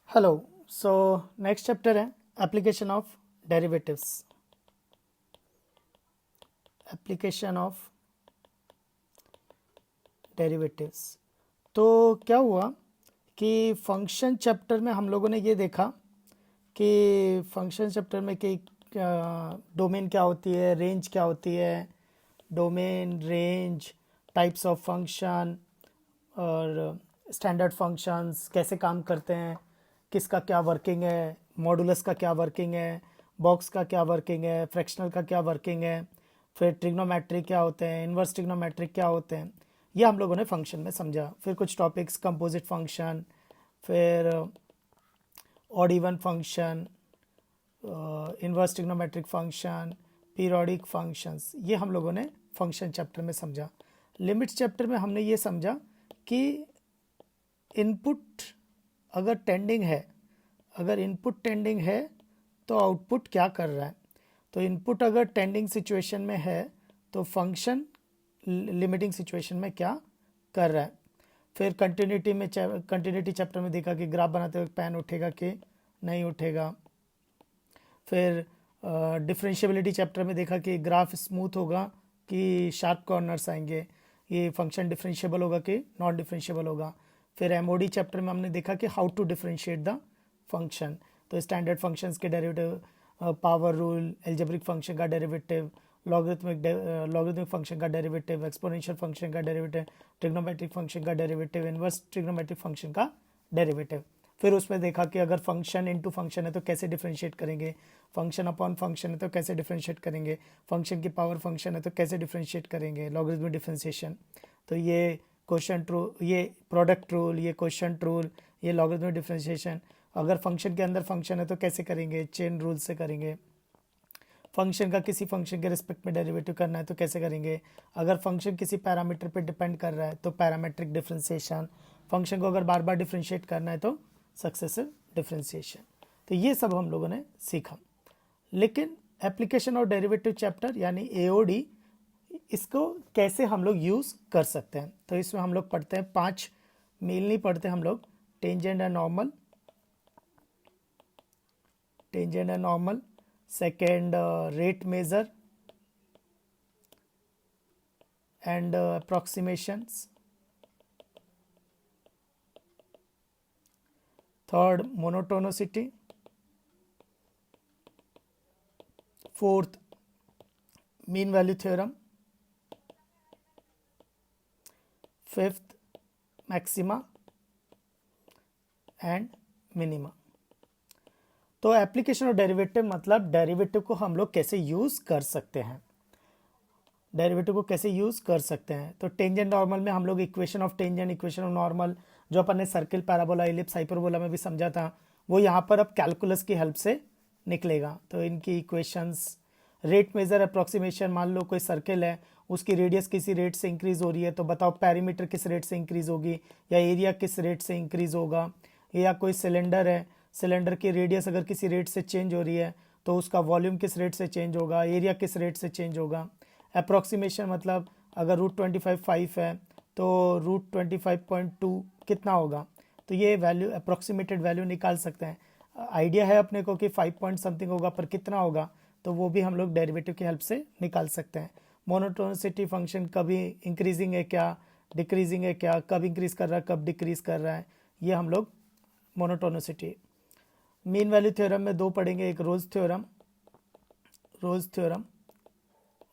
Hello. So next chapter है application of derivatives. Application of derivatives. तो क्या हुआ कि फंक्शन चैप्टर में हम लोगों ने ये देखा कि फंक्शन चैप्टर में कि डोमेन क्या होती है, रेंज क्या होती है, domain, range, types of function और स्टैंडर्ड फंक्शंस कैसे काम करते हैं, किसका क्या वर्किंग है, मॉडुलस का क्या वर्किंग है, बॉक्स का क्या वर्किंग है, फ्रैक्शनल का क्या वर्किंग है, फिर ट्रिग्नोमेट्रिक क्या होते हैं, इन्वर्स ट्रिग्नोमेट्रिक क्या होते हैं, ये हम लोगों ने फंक्शन में समझा। फिर कुछ टॉपिक्स कंपोजिट फंक्शन, फिर odd even function, inverse trigonometric function, periodic functions, ये हम लोगों ने फंक्शन चैप्टर में समझा। लिमिट्स चैप्टर में हमने ये समझा कि इनपुट अगर टेंडिंग है, अगर इनपुट टेंडिंग है तो आउटपुट क्या कर रहा है। तो इनपुट अगर टेंडिंग सिचुएशन में है तो फंक्शन लिमिटिंग सिचुएशन में क्या कर रहा है। फिर कंटिन्यूटी चैप्टर में देखा कि ग्राफ बनाते वक्त पेन उठेगा कि नहीं उठेगा। फिर डिफरेंशियबिलिटी चैप्टर में देखा कि ग्राफ स्मूथ होगा कि शार्प कॉर्नर्स आएंगे, ये फंक्शन डिफरेंशिएबल होगा कि नॉन डिफरेंशिएबल होगा। फिर एमओडी चैप्टर में हमने देखा कि how to differentiate the function. तो स्टैंडर्ड फंक्शंस के derivative, power rule, algebraic function का डेरिवेटिव, लॉगरिथमिक फंक्शन का डेरिवेटिव, एक्सपोनेंशियल फंक्शन का डेरिवेटिव, ट्रिग्नोमेट्रिक फंक्शन का डेरिवेटिव, इनवर्स ट्रिग्नोमेट्रिक फंक्शन का डेरिवेटिव। फिर उसमें देखा कि अगर फंक्शन इनटू फंक्शन है तो कैसे डिफरेंशिएट करेंगे, फंक्शन अपॉन फंक्शन है तो कैसे डिफरेंशिएट करेंगे, फंक्शन की पावर फंक्शन है तो कैसे डिफरेंशिएट करेंगे, लॉगरिथमिक डिफरेंशिएशन। तो ये क्वेश्चन रूल, ये प्रोडक्ट रूल, ये क्वेश्चन रूल, ये लॉगरिथमिक डिफरेंशिएशन। अगर फंक्शन के अंदर फंक्शन है तो कैसे करेंगे, चेन रूल से करेंगे। फंक्शन का किसी फंक्शन के रिस्पेक्ट में डेरिवेटिव करना है तो कैसे करेंगे। अगर फंक्शन किसी पैरामीटर पे डिपेंड कर रहा है तो पैरामेट्रिक डिफरेंशिएशन। फंक्शन को अगर बार बार डिफरेंशिएट करना है तो सक्सेसिव डिफरेंशिएशन। तो ये सब हम लोगों ने सीखा। लेकिन एप्लीकेशन और डेरिवेटिव चैप्टर यानी एओडी, इसको कैसे हम लोग यूज़ कर सकते हैं। तो इसमें हम लोग पढ़ते हैं 5 मील नहीं पढ़ते हम लोग। Tangent and normal, tangent and normal. Second rate measure and approximations. Third, monotonicity. Fourth, mean value theorem. Fifth, maxima and minima. तो एप्लीकेशन और डेरिवेटिव मतलब डेरिवेटिव को हम लोग कैसे यूज़ कर सकते हैं, डेरिवेटिव को कैसे यूज़ कर सकते हैं। तो टेंजेंट नॉर्मल में हम लोग equation of tangent, equation of normal, जो अपन ने सर्किल, पैराबोला, इलिप्स, हाइपरबोला में भी समझा था, वो यहाँ पर अब कैलकुलस की हेल्प से निकलेगा। तो इनकी इक्वेशंस, रेट मेजर अप्रॉक्सीमेशन, मान लो कोई सर्किल है, उसकी रेडियस किसी रेट से इंक्रीज हो रही है तो बताओ पैरीमीटर किस रेट से इंक्रीज होगी या एरिया किस रेट से इंक्रीज होगा। या कोई सिलेंडर है, सिलेंडर की रेडियस अगर किसी रेट से चेंज हो रही है तो उसका वॉल्यूम किस रेट से चेंज होगा, एरिया किस रेट से चेंज होगा। अप्रॉक्सीमेशन मतलब अगर रूट 25 5 है तो रूट 25.2 कितना होगा। तो ये वैल्यू, अप्रॉक्सीमेटेड वैल्यू निकाल सकते हैं। आइडिया है अपने को कि 5 पॉइंट समथिंग होगा, पर कितना होगा तो वो भी हम लोग डेरिवेटिव की हेल्प से निकाल सकते हैं। मोनोटोनिसिटी फंक्शन कभी इंक्रीजिंग है क्या, डिक्रीजिंग है क्या, कब इंक्रीज कर रहा है कब डिक्रीज कर रहा है, ये हम लोग मोनोटोनिसिटी। मीन वैल्यू थ्योरम में 2 पढ़ेंगे, एक रोज थ्योरम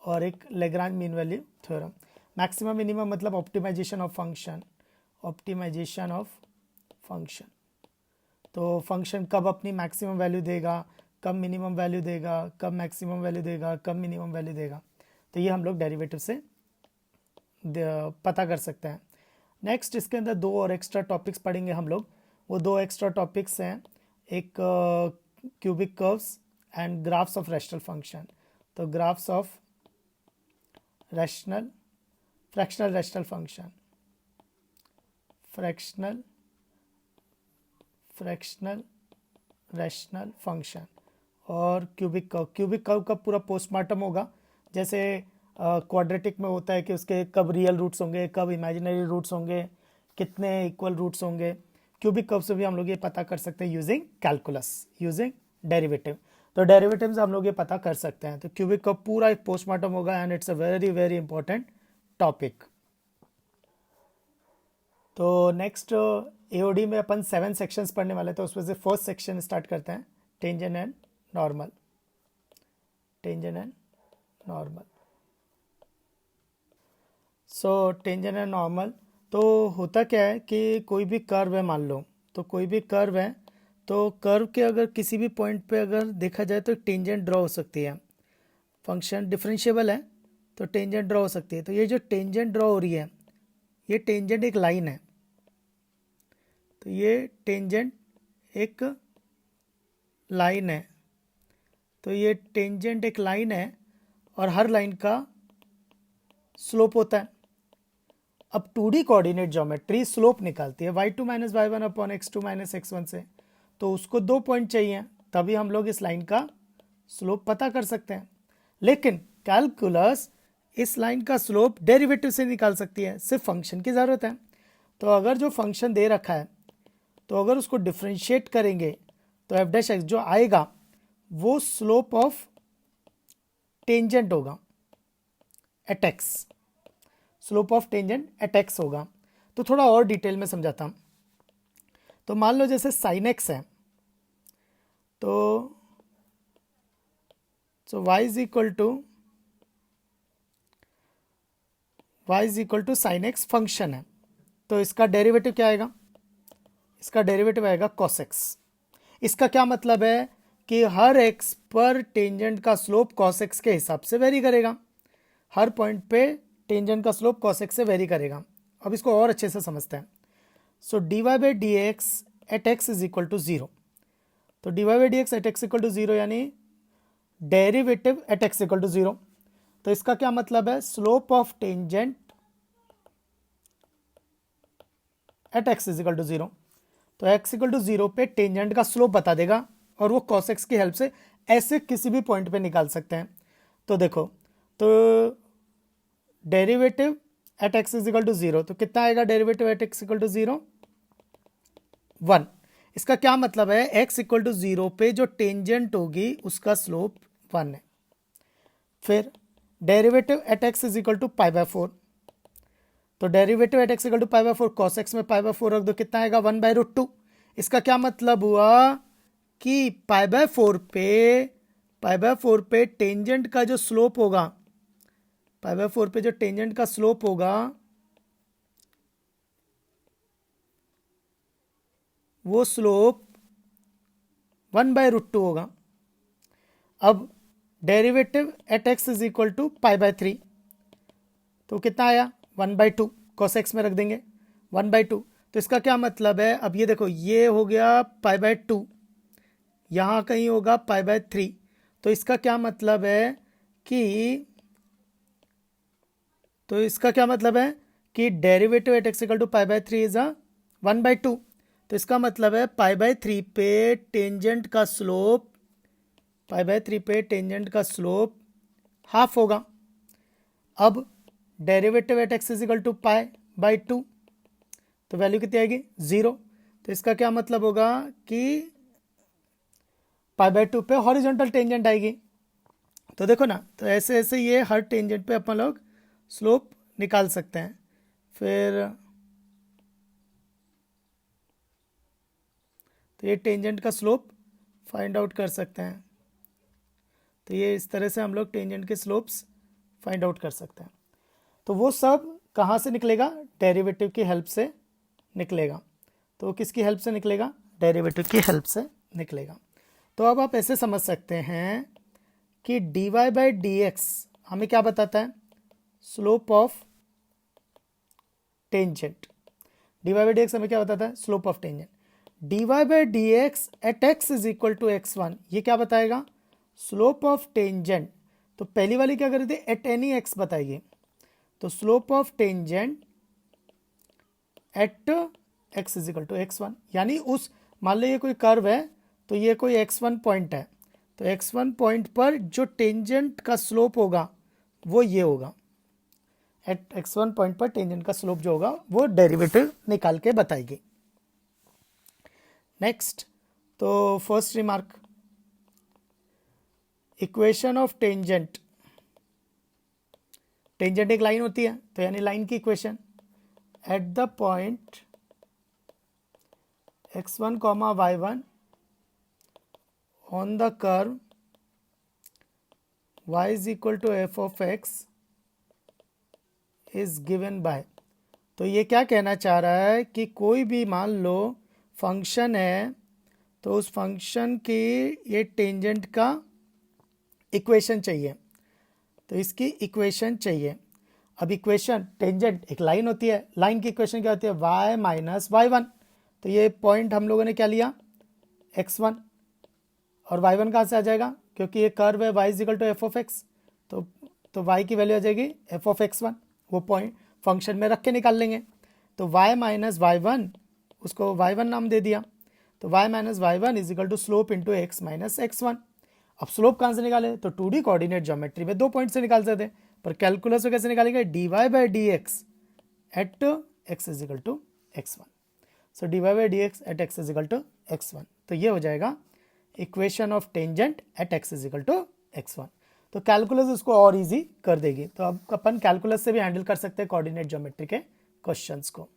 और एक Lagrange mean value theorem. Maximum minimum मतलब optimisation of function, optimisation of function. तो फंक्शन कब अपनी मैक्सिमम वैल्यू देगा, कब मिनिमम वैल्यू देगा, कब मैक्सिमम वैल्यू देगा, कब मिनिमम वैल्यू देगा। तो ये हम लोग डेरिवेटिव से पता कर सकते हैं। नेक्स्ट इसके अंदर 2 और एक्स्ट्रा टॉपिक्स पढ़ेंगे हम लोग। वो 2 एक्स्ट्रा टॉपिक्स हैं, एक cubic curves and graphs of rational function. तो graphs of rational, fractional rational function, fractional rational function और क्यूबिक कर्व। क्यूबिक कर्व का पूरा पोस्टमार्टम होगा, जैसे क्वाड्रेटिक में होता है कि उसके कब रियल रूट्स होंगे, कब इमेजिनरी रूट्स होंगे, कितने इक्वल रूट्स होंगे। क्यूबिक कर्व से भी हम लोग ये पता कर सकते हैं यूजिंग कैलकुलस, यूजिंग डेरिवेटिव। तो डेरिवेटिव से हम लोग ये पता कर सकते हैं। तो क्यूबिक कर्व पूरा एक पोस्टमार्टम होगा and it's a very very important topic. तो नेक्स्ट एओडी में अपन 7 सेक्शंस पढ़ने वाले, तो उसमें से फर्स्ट सेक्शन स्टार्ट करते हैं, tangent and normal. Tangent and normal. So tangent and normal, तो होता क्या है कि कोई भी कर्व है, मान लो, तो कोई भी कर्व है, तो कर्व के अगर किसी भी पॉइंट पे अगर देखा जाए तो टेंजेंट ड्रॉ हो सकती है। फंक्शन डिफरेंशिएबल है तो टेंजेंट ड्रॉ हो सकती है। तो ये जो टेंजेंट ड्रॉ हो रही है, ये टेंजेंट एक लाइन है। तो ये टेंजेंट एक लाइन है। तो ये टेंजेंट एक लाइन है और हर लाइन का स्लोप होता है। अब 2D कोऑर्डिनेट ज्योमेट्री स्लोप निकालती है y2 minus y1 upon x2 minus x1 से। तो उसको 2 पॉइंट चाहिए, तभी हम लोग इस लाइन का स्लोप पता कर सकते हैं। लेकिन कैलकुलस इस लाइन का स्लोप डेरिवेटिव से निकाल सकती है, सिर्फ फंक्शन की ज़रूरत है। तो अगर जो फंक्शन दे रखा है, तो अगर उसको डिफ्रेंशिएट करेंगे तो एफ डैश एक्स जो आएगा वो स्लोप ऑफ टेंजेंट होगा at x, slope of tangent at x होगा। तो थोड़ा और डिटेल में समझाता हूँ। तो मान लो जैसे साइन एक्स है, तो y is equal to sine x function है। तो इसका डेरिवेटिव क्या आएगा? इसका डेरिवेटिव आएगा cos x। इसका क्या मतलब है कि हर x पर टेंजेंट का स्लोप cos x के हिसाब से वेरी करेगा। हर पॉइंट पे टेंजेंट का स्लोप cos x से वेरी करेगा। अब इसको और अच्छे से समझते हैं। So dy by d x at x is equal to 0। तो dy by d x at x equal to 0 यानी derivative at x equal to 0। तो इसका क्या मतलब है? Slope of tangent at x is equal to 0। तो x equal to 0 पे tangent का स्लोप बता देगा और वो cos x की हेल्प से ऐसे किसी भी पॉइंट पे निकाल सकते हैं। तो देखो, तो derivative at x is equal to 0, तो कितना आएगा derivative at x equal to 0? 1। इसका क्या मतलब है? x इक्वल टू 0 पे जो टेंजेंट होगी उसका स्लोप 1 है। फिर derivative at x is equal to pi by 4। तो derivative at x equal to pi by 4, cos x में पाई बाय 4 रख दो, कितना आएगा? 1 बाय रूट 2। इसका क्या मतलब हुआ कि पाई बाय 4 पे टेंजेंट का जो स्लोप होगा, पाई बाय 4 पे जो टेंजेंट का स्लोप होगा वो स्लोप 1 बाय रूट 2 होगा। अब derivative at x is equal to pi by 3, तो कितना आया? 1 बाई 2। cos x में रख देंगे 1 बाई 2। तो इसका क्या मतलब है? अब ये देखो, ये हो गया पाई बाय 2, यहाँ कहीं होगा पाई बाय 3। तो इसका क्या मतलब है कि derivative at x equal to pi by 3 is 1 by 2। तो इसका मतलब है पाई बाय 3 पे टेंजेंट का स्लोप हाफ होगा। अब derivative at x is equal to pi by 2, तो वैल्यू कितनी आएगी? 0। तो इसका क्या मतलब होगा कि पाई बाय 2 पे हॉरिजॉन्टल टेंजेंट आएगी। तो देखो ना, तो ऐसे ऐसे ये हर टेंजेंट पे अपन लोग स्लोप निकाल सकते हैं। फिर तो ये टेंजेंट का स्लोप फाइंड आउट कर सकते हैं। तो ये इस तरह से हम लोग टेंजेंट के स्लोप्स फाइंड आउट कर सकते हैं। तो वो सब कहाँ से निकलेगा? डेरिवेटिव की हेल्प से निकलेगा। तो किसकी हेल्प से निकलेगा? डेरिवेटिव की हेल्प से निकलेगा। तो अब आप ऐसे समझ सकते हैं कि dy बाई डी एक्स हमें क्या बताता है? Slope of tangent. dy by d x हमें क्या बताता है? Slope of tangent. dy by d x at x is equal to x1, ये क्या बताएगा? Slope of tangent. तो पहली वाली क्या करी थी? एट एनी x बताएगी। तो slope of tangent at x is equal to x1, यानी उस, मान लो ये कोई कर्व है, तो ये कोई x1 पॉइंट है, तो x1 पॉइंट पर जो टेंजेंट का स्लोप होगा वो ये होगा। एट x1 पॉइंट पर टेंजेंट का स्लोप जो होगा वो डेरिवेटिव निकाल के बताएगी। नेक्स्ट, तो first remark, equation of tangent. Tangent एक लाइन होती है, तो यानी लाइन की equation at the point x1 comma y1 on the curve y is equal to f of x is given by. तो ये क्या कहना चाह रहा है कि कोई भी मान लो फंक्शन है, तो उस फंक्शन की ये टेंजेंट का इक्वेशन चाहिए, तो इसकी इक्वेशन चाहिए। अब इक्वेशन टेंजेंट एक लाइन होती है, लाइन की इक्वेशन क्या होती है, y माइनस y1। तो ये पॉइंट हम लोगों ने क्या लिया, x1, और y1 कहाँ से आ जाएगा, क्योंकि ये कर्व है y is equal to f of x, तो y की वैल्यू आ जाएगी एफ ऑफ x1, वो पॉइंट फंक्शन में रख के निकाल लेंगे। तो y माइनस y1, उसको y1 नाम दे दिया, तो y minus y1 is equal to slope into x minus x1। अब स्लोप कहाँ से निकाले, तो 2D कोऑर्डिनेट ज्योमेट्री में 2 पॉइंट से निकाल सकते हैं, पर कैलकुलस में कैसे निकालेंगे, dy by d x at x is equal to x1। So dy by d x at x is equal to x1, तो ये हो जाएगा equation of tangent at x is equal to x1। तो calculus उसको और easy कर देगी। तो अब अपन कैलकुलस से भी हैंडल कर सकते हैं कोऑर्डिनेट ज्योमेट्री के क्वेश्चंस को।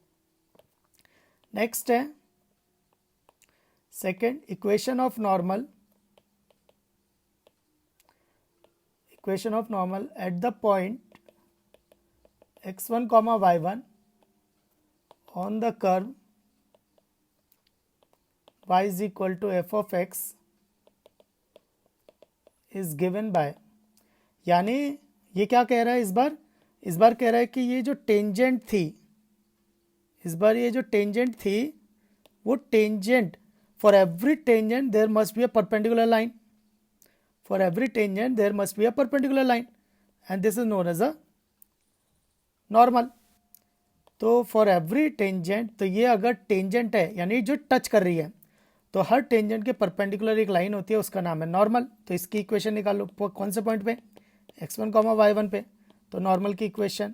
नेक्स्ट है second, equation of normal. Equation of normal at the point x1 comma y1 on the curve y is equal to f of x is given by. यानी ये क्या कह रहा है इस बार कह रहा है कि ये जो टेंजेंट थी, इस बार ये जो टेंजेंट थी, वो tangent, for every tangent there must be a perpendicular line, for every tangent there must be a perpendicular line, and this is known as a normal. तो फॉर एवरी टेंजेंट, तो ये अगर टेंजेंट है यानी जो touch कर रही है, तो हर टेंजेंट के परपेंडिकुलर एक लाइन होती है, उसका नाम है नॉर्मल। तो इसकी इक्वेशन निकाल लो, कौन से पॉइंट पे, x1 कॉमा y1 पे। तो नॉर्मल की equation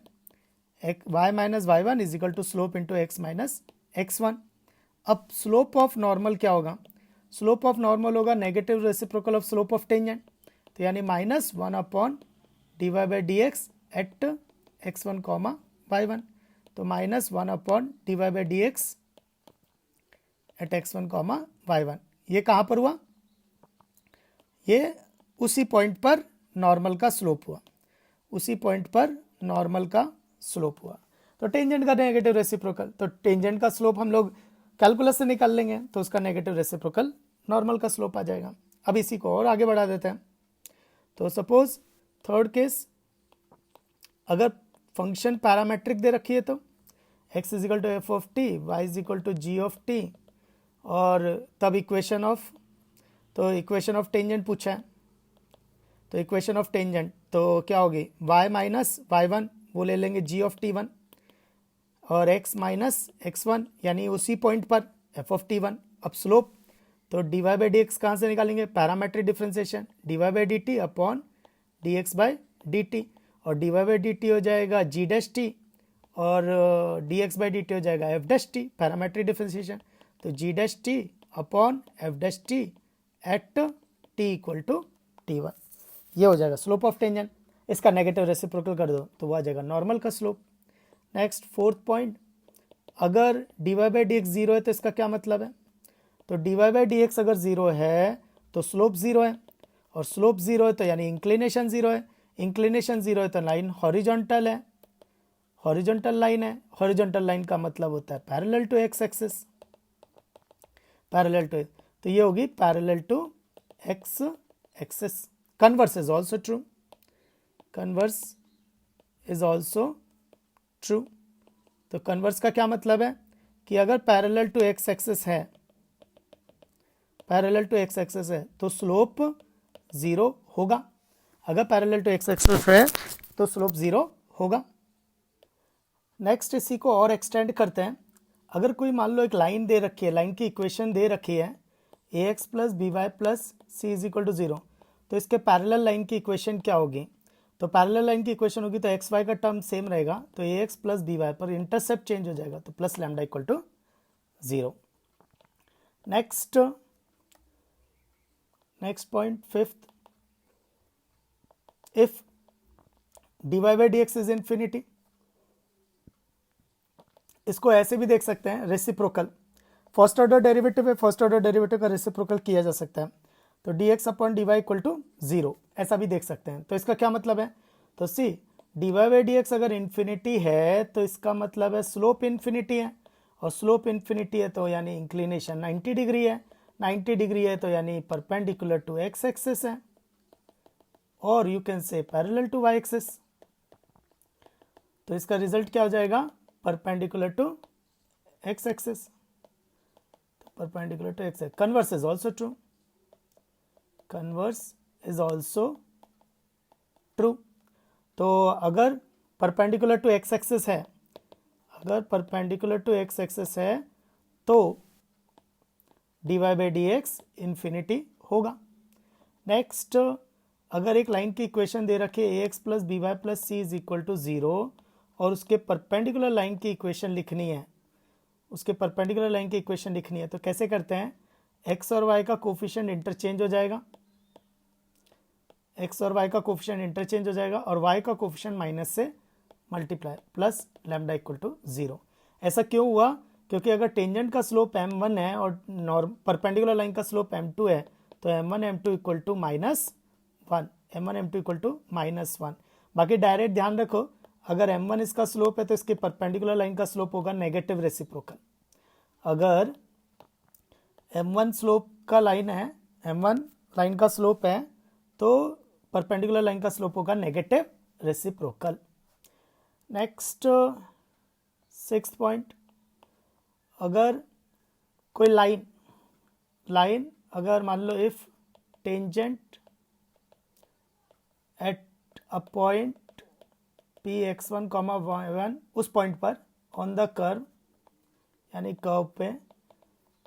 y minus y1 is equal to slope into x minus x1। अब स्लोप ऑफ नॉर्मल क्या होगा, स्लोप ऑफ नॉर्मल होगा negative reciprocal of slope of tangent, तो यानी minus 1 upon dy by d x at x1 comma y1। तो minus 1 upon dy by d x at x1 comma y1। ये कहाँ पर हुआ, ये उसी पॉइंट पर नॉर्मल का स्लोप हुआ, उसी पॉइंट पर नॉर्मल का स्लोप हुआ। तो टेंजेंट का नेगेटिव रेसिप्रोकल, तो टेंजेंट का स्लोप हम लोग कैलकुलस से निकाल लेंगे, तो उसका नेगेटिव रेसिप्रोकल नॉर्मल का स्लोप आ जाएगा। अब इसी को और आगे बढ़ा देते हैं। तो सपोज थर्ड केस, अगर फंक्शन पैरामेट्रिक दे रखी है, तो x is equal to f of t, y is equal to g of t, और तब इक्वेशन ऑफ, तो इक्वेशन ऑफ टेंजेंट पूछा है, तो इक्वेशन ऑफ टेंजेंट तो क्या होगी, y माइनस y1 वो ले लेंगे g ऑफ t1, और x माइनस x1 यानी उसी पॉइंट पर f ऑफ t1। अब स्लोप, तो dy बाई डी एक्स कहाँ से निकालेंगे, parametric differentiation, dy by d t upon d x by d t, और dy बाई डी टी हो जाएगा g डैश टी, और dx बाई डी टी हो जाएगा f dash t, parametric differentiation. तो g dash t upon f dash t at t equal to t1, ये हो जाएगा स्लोप ऑफ टेंजेंट। इसका नेगेटिव रेसिप्रोकल कर दो तो वो आ जाएगा नॉर्मल का स्लोप। नेक्स्ट फोर्थ पॉइंट, अगर dy by d x zero है तो इसका क्या मतलब है, तो dy बाई डी एक्स अगर जीरो है तो स्लोप जीरो है, और स्लोप जीरो है तो यानी इंक्लिनेशन जीरो है, इंक्लिनेशन जीरो है तो लाइन हॉरिजॉन्टल है, हॉरिजॉन्टल लाइन है, हॉरिजॉन्टल लाइन का मतलब होता है parallel to x axis, parallel to, तो ये होगी parallel to x axis. Converse is also true, converse is also true. तो कन्वर्स का क्या मतलब है कि अगर पैरेलल टू एक्स एक्सिस है, पैरेलल टू एक्स एक्सिस है तो स्लोप जीरो होगा, अगर पैरेलल टू एक्स एक्सिस है तो स्लोप जीरो होगा। नेक्स्ट इसी को और एक्सटेंड करते हैं। अगर कोई मान लो एक लाइन दे रखी है, लाइन की इक्वेशन दे रखी है a x plus b y plus c is equal to zero, तो इसके पैरेलल लाइन की इक्वेशन क्या होगी, तो पैरेलल लाइन की इक्वेशन होगी तो एक्स वाई का टर्म सेम रहेगा, तो a x plus b y पर इंटरसेप्ट चेंज हो जाएगा, तो plus lambda equal to zero. Next point fifth, if dy by d x is infinity, इसको ऐसे भी देख सकते हैं रेसिप्रोकल, फर्स्ट ऑर्डर डेरिवेटिव है, फर्स्ट ऑर्डर डेरिवेटिव का रेसिप्रोकल किया जा सकता है, तो d x upon d y equal to zero, ऐसा भी देख सकते हैं। तो इसका क्या मतलब है, तो see d y by d x अगर इन्फिनिटी है तो इसका मतलब है स्लोप इन्फिनिटी है, और स्लोप इन्फिनिटी है तो यानी इंक्लिनेशन 90 डिग्री है, 90 डिग्री है तो यानी परपेंडिकुलर टू एक्स एक्सिस है, और you can say parallel to y axis. तो इसका रिजल्ट क्या हो जाएगा, perpendicular to x axis, perpendicular to x. Converse is also true, converse is also true. तो अगर परपेंडिकुलर टू एक्स एक्सिस है, अगर परपेंडिकुलर टू एक्स एक्सिस है तो d y by d x infinity होगा। नेक्स्ट, अगर एक लाइन की इक्वेशन दे रखी है a x plus b y plus c is equal to zero, और उसके परपेंडिकुलर लाइन की इक्वेशन लिखनी है, उसके परपेंडिकुलर लाइन की इक्वेशन लिखनी है, तो कैसे करते हैं, एक्स और वाई का कोफिशिएंट इंटरचेंज हो जाएगा, एक्स और वाई का कोफिशिएंट इंटरचेंज हो जाएगा, और वाई का कोफिशिएंट माइनस से multiply plus lambda equal to zero. ऐसा क्यों हुआ, क्योंकि अगर टेंजेंट का स्लोप m1 है और परपेंडिकुलर लाइन का स्लोप m2 है, तो m1 m2 equal to minus one, m1 m2 equal to minus one. बाकी डायरेक्ट ध्यान रखो, अगर m1 इसका स्लोप है तो इसके परपेंडिकुलर लाइन का स्लोप होगा नेगेटिव रेसिप्रोकल। अगर m1 स्लोप का लाइन है, m1 लाइन का स्लोप है, तो परपेंडिकुलर लाइन का स्लोप होगा negative reciprocal. Next sixth point, अगर कोई लाइन अगर मान लो if tangent at a point p x one comma one, उस पॉइंट पर ऑन द कर्व यानी कर्व पे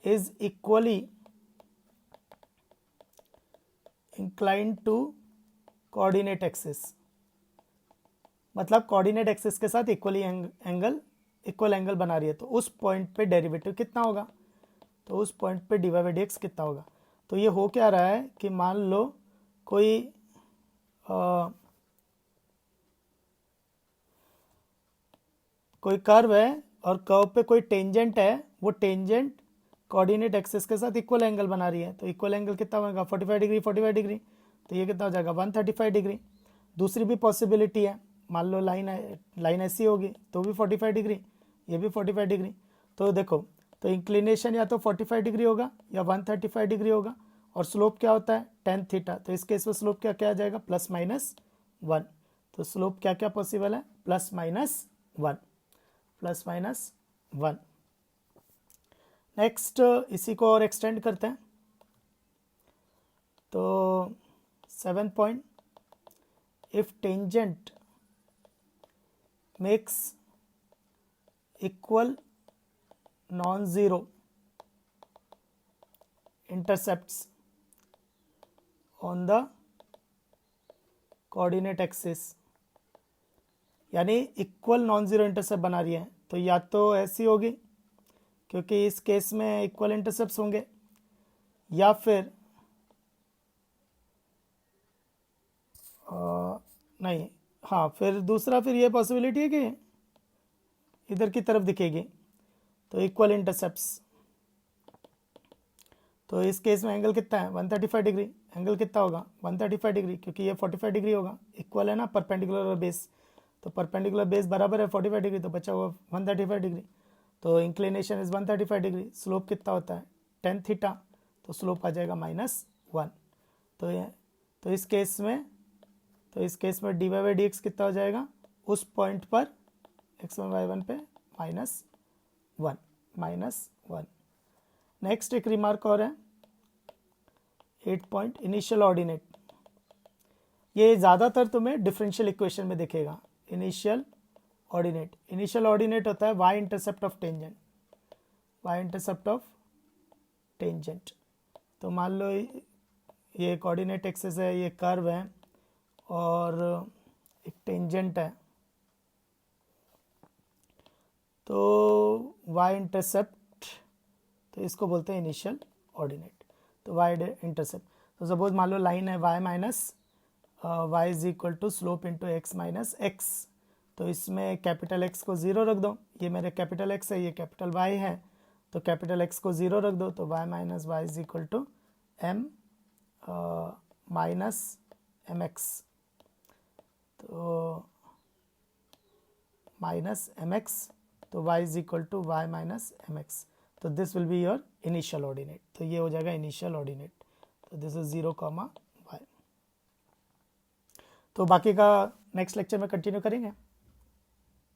is equally inclined to coordinate axis, मतलब कोऑर्डिनेट एक्सिस के साथ इक्वल एंगल बना रही है, तो उस पॉइंट पे डेरिवेटिव कितना होगा, तो उस पॉइंट पे d y by d x कितना होगा। तो ये हो क्या रहा है कि मान लो कोई कर्व है और कर्व पे कोई टेंजेंट है, वो टेंजेंट कोऑर्डिनेट एक्सिस के साथ इक्वल एंगल बना रही है, तो इक्वल एंगल कितना होगा, 45 डिग्री 45 डिग्री, तो ये कितना हो जाएगा 135 डिग्री। दूसरी भी पॉसिबिलिटी है, मान लो लाइन ऐसी होगी तो भी 45 डिग्री, ये भी 45 डिग्री। तो देखो, तो इंक्लिनेशन या तो 45 डिग्री होगा या 135 डिग्री होगा, और स्लोप क्या होता है tan थीटा, तो इस केस में स्लोप क्या क्या आ जाएगा प्लस माइनस वन। तो स्लोप क्या क्या पॉसिबल है, plus minus one, plus minus one. Next इसी को और एक्सटेंड करते हैं, तो 7th point, if tangent makes equal non-zero intercepts on the coordinate axis, यानी इक्वल नॉन ज़ीरो इंटरसेप्ट बना रही है, तो या तो ऐसी होगी क्योंकि इस केस में इक्वल इंटरसेप्ट्स होंगे, या फिर नहीं, हाँ फिर दूसरा, फिर ये पॉसिबिलिटी है कि इधर की तरफ दिखेगी, तो इक्वल इंटरसेप्ट्स। तो इस केस में एंगल कितना है 135 डिग्री, एंगल कितना होगा 135 डिग्री, क्योंकि ये 45 डिग्री होगा, इक्वल है ना परपेंडिकुलर और बेस, तो परपेंडिकुलर बेस बराबर है 45 डिग्री, तो बचा हुआ 135 डिग्री। तो इंक्लिनेशन इज 135 डिग्री, स्लोप कितना होता है tan थीटा, तो स्लोप आ जाएगा -1। तो इस केस में d y by d x कितना हो जाएगा, उस पॉइंट पर x1 y1 पे -1। नेक्स्ट एक रिमार्क और है, 8 पॉइंट, इनिशियल ऑर्डिनेट। ये ज़्यादातर तुम्हें डिफरेंशियल इक्वेशन में दिखेगा, इनिशियल ऑर्डिनेट होता है y इंटरसेप्ट ऑफ टेंजेंट। तो मान लो ये कोऑर्डिनेट एक्सिस है, ये कर्व है और एक टेंजेंट है, तो y इंटरसेप्ट, तो इसको बोलते हैं इनिशियल ऑर्डिनेट। तो वाई इंटरसेप्ट, तो सपोज मान लो लाइन है y minus y is equal to slope into x minus x, तो इसमें कैपिटल एक्स को ज़ीरो रख दो, ये मेरे कैपिटल एक्स है, ये कैपिटल वाई है, तो कैपिटल एक्स को ज़ीरो रख दो, तो y minus y is equal to m minus m x, तो माइनस एम एक्स, तो y is equal to y minus m x, तो this will be your initial ordinate, तो ये हो जाएगा इनिशियल ऑर्डिनेट, तो दिस इज 0, y। तो बाकी का नेक्स्ट लेक्चर में कंटिन्यू करेंगे।